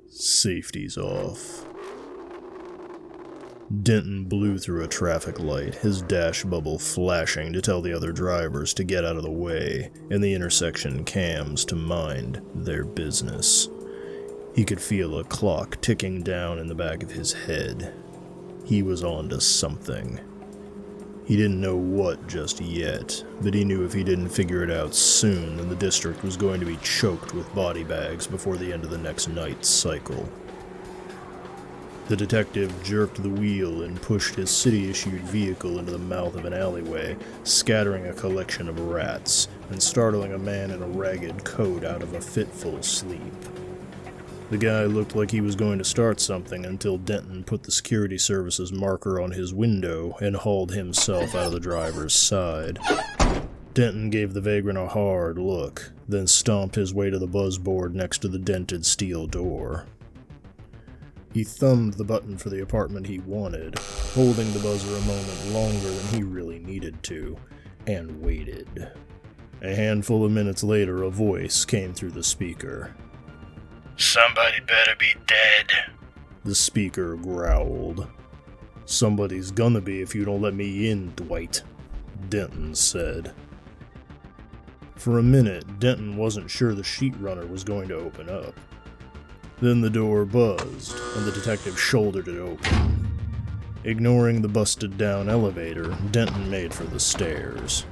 Safeties off. Denton blew through a traffic light, his dash bubble flashing to tell the other drivers to get out of the way, and the intersection cams to mind their business. He could feel a clock ticking down in the back of his head. He was on to something. He didn't know what just yet, but he knew if he didn't figure it out soon, then the district was going to be choked with body bags before the end of the next night's cycle. The detective jerked the wheel and pushed his city-issued vehicle into the mouth of an alleyway, scattering a collection of rats, and startling a man in a ragged coat out of a fitful sleep. The guy looked like he was going to start something until Denton put the security services marker on his window and hauled himself out of the driver's side. Denton gave the vagrant a hard look, then stomped his way to the buzzboard next to the dented steel door. He thumbed the button for the apartment he wanted, holding the buzzer a moment longer than he really needed to, and waited. A handful of minutes later, a voice came through the speaker. "Somebody better be dead," the speaker growled. "Somebody's gonna be if you don't let me in, Dwight," Denton said. For a minute, Denton wasn't sure the sheet runner was going to open up. Then the door buzzed, and the detective shouldered it open. Ignoring the busted-down elevator, Denton made for the stairs.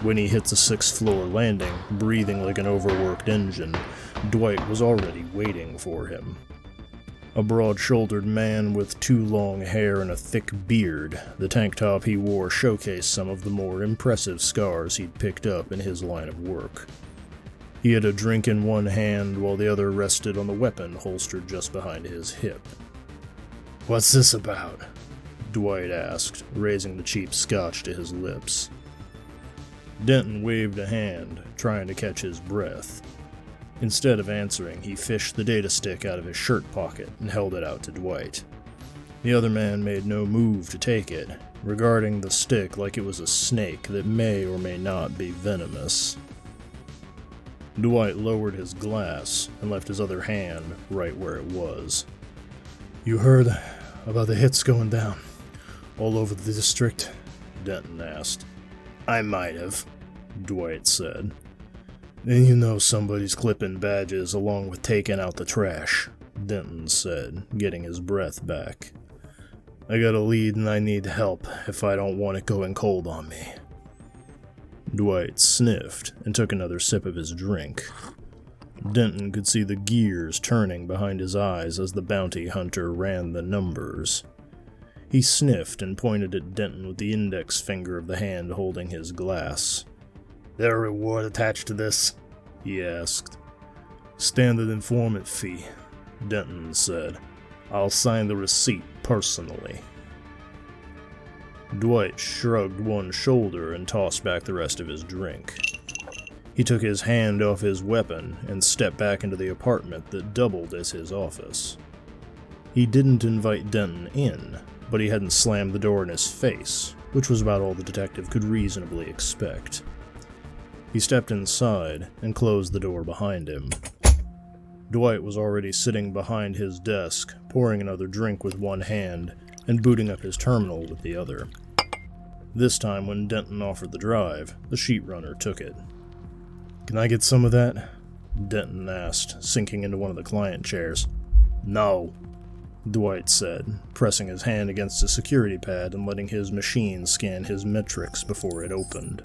When he hit the 6th floor landing, breathing like an overworked engine, Dwight was already waiting for him. A broad-shouldered man with too long hair and a thick beard, the tank top he wore showcased some of the more impressive scars he'd picked up in his line of work. He had a drink in one hand while the other rested on the weapon holstered just behind his hip. "What's this about?" Dwight asked, raising the cheap scotch to his lips. Denton waved a hand, trying to catch his breath. Instead of answering, he fished the data stick out of his shirt pocket and held it out to Dwight. The other man made no move to take it, regarding the stick like it was a snake that may or may not be venomous. Dwight lowered his glass and left his other hand right where it was. "You heard about the hits going down all over the district?" Denton asked. "I might have," Dwight said. "Then you know somebody's clipping badges along with taking out the trash," Denton said, getting his breath back. "I got a lead and I need help if I don't want it going cold on me." Dwight sniffed and took another sip of his drink. Denton could see the gears turning behind his eyes as the bounty hunter ran the numbers. He sniffed and pointed at Denton with the index finger of the hand holding his glass. "There a reward attached to this?" he asked. "Standard informant fee," Denton said. "I'll sign the receipt personally." Dwight shrugged one shoulder and tossed back the rest of his drink. He took his hand off his weapon and stepped back into the apartment that doubled as his office. He didn't invite Denton in, but he hadn't slammed the door in his face, which was about all the detective could reasonably expect. He stepped inside and closed the door behind him. Dwight was already sitting behind his desk, pouring another drink with one hand and booting up his terminal with the other. This time, when Denton offered the drive, the sheet runner took it. "Can I get some of that?" Denton asked, sinking into one of the client chairs. "No," Dwight said, pressing his hand against a security pad and letting his machine scan his metrics before it opened.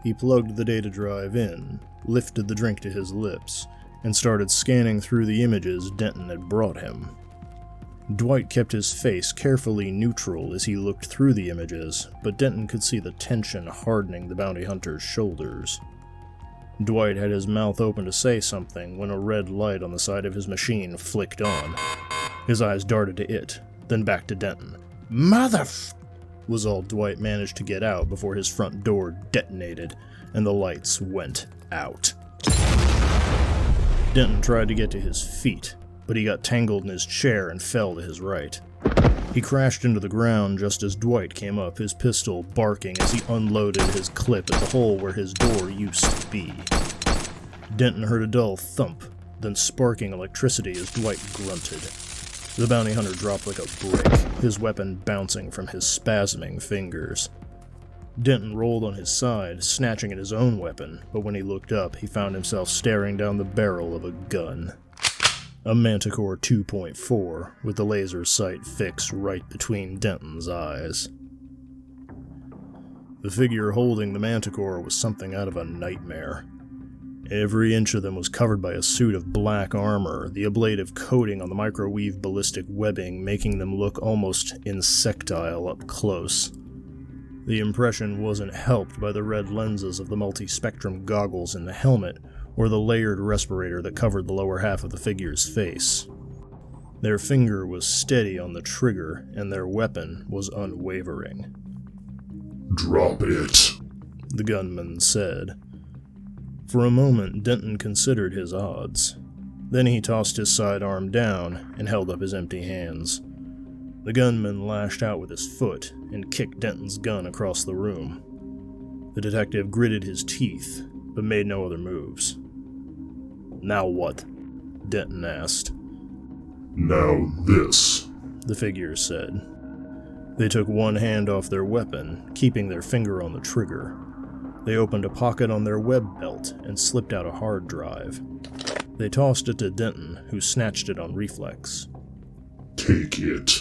He plugged the data drive in, lifted the drink to his lips, and started scanning through the images Denton had brought him. Dwight kept his face carefully neutral as he looked through the images, but Denton could see the tension hardening the bounty hunter's shoulders. Dwight had his mouth open to say something when a red light on the side of his machine flicked on. His eyes darted to it, then back to Denton. Was all Dwight managed to get out before his front door detonated, and the lights went out. Denton tried to get to his feet, but he got tangled in his chair and fell to his right. He crashed into the ground just as Dwight came up, his pistol barking as he unloaded his clip at the hole where his door used to be. Denton heard a dull thump, then sparking electricity as Dwight grunted. The bounty hunter dropped like a brick, his weapon bouncing from his spasming fingers. Denton rolled on his side, snatching at his own weapon, but when he looked up, he found himself staring down the barrel of a gun. A Manticore 2.4, with the laser sight fixed right between Denton's eyes. The figure holding the Manticore was something out of a nightmare. Every inch of them was covered by a suit of black armor, the ablative coating on the microwave ballistic webbing making them look almost insectile up close. The impression wasn't helped by the red lenses of the multi-spectrum goggles in the helmet, or the layered respirator that covered the lower half of the figure's face. Their finger was steady on the trigger, and their weapon was unwavering. "Drop it," the gunman said. For a moment, Denton considered his odds. Then he tossed his sidearm down and held up his empty hands. The gunman lashed out with his foot and kicked Denton's gun across the room. The detective gritted his teeth, but made no other moves. "Now what?" Denton asked. "Now this," the figure said. They took one hand off their weapon, keeping their finger on the trigger. They opened a pocket on their web belt and slipped out a hard drive. They tossed it to Denton, who snatched it on reflex. "Take it."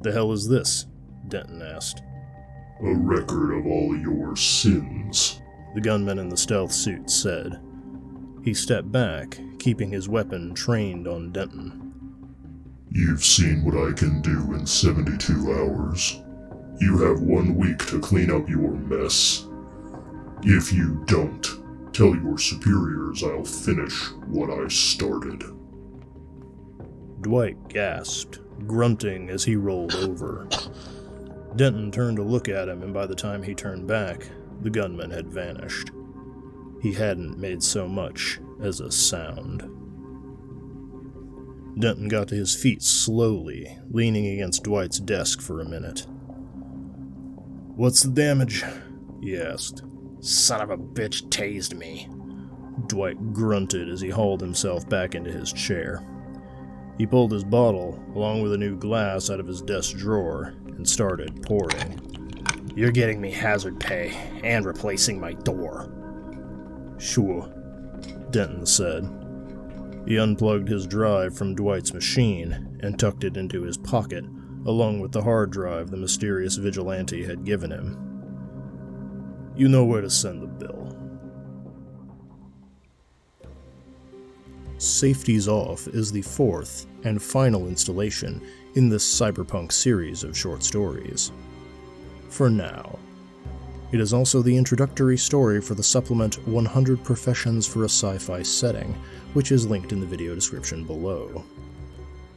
"The hell is this?" Denton asked. "A record of all your sins," the gunman in the stealth suit said. He stepped back, keeping his weapon trained on Denton. "You've seen what I can do in 72 hours. You have 1 week to clean up your mess. If you don't, tell your superiors I'll finish what I started." Dwight gasped, grunting as he rolled over. Denton turned to look at him, and by the time he turned back, the gunman had vanished. He hadn't made so much as a sound. Denton got to his feet slowly, leaning against Dwight's desk for a minute. "What's the damage?" he asked. Son of a bitch tased me. Dwight grunted as he hauled himself back into his chair. He pulled his bottle, along with a new glass, out of his desk drawer and started pouring. "You're getting me hazard pay, and replacing my door." "Sure," Denton said. He unplugged his drive from Dwight's machine and tucked it into his pocket, along with the hard drive the mysterious vigilante had given him. "You know where to send the bill." Safeties Off is the fourth and final installation in this Cyberpunk series of short stories. For now. It is also the introductory story for the supplement 100 Professions for a Sci-Fi Setting, which is linked in the video description below.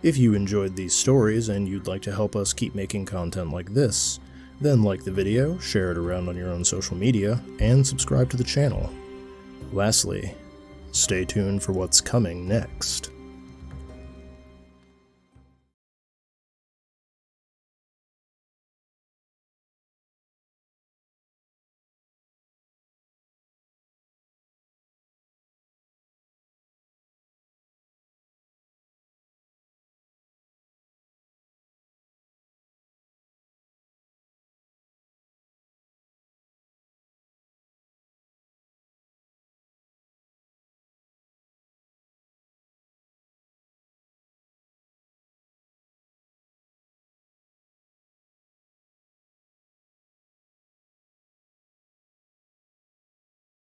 If you enjoyed these stories and you'd like to help us keep making content like this, then like the video, share it around on your own social media, and subscribe to the channel. Lastly, stay tuned for what's coming next.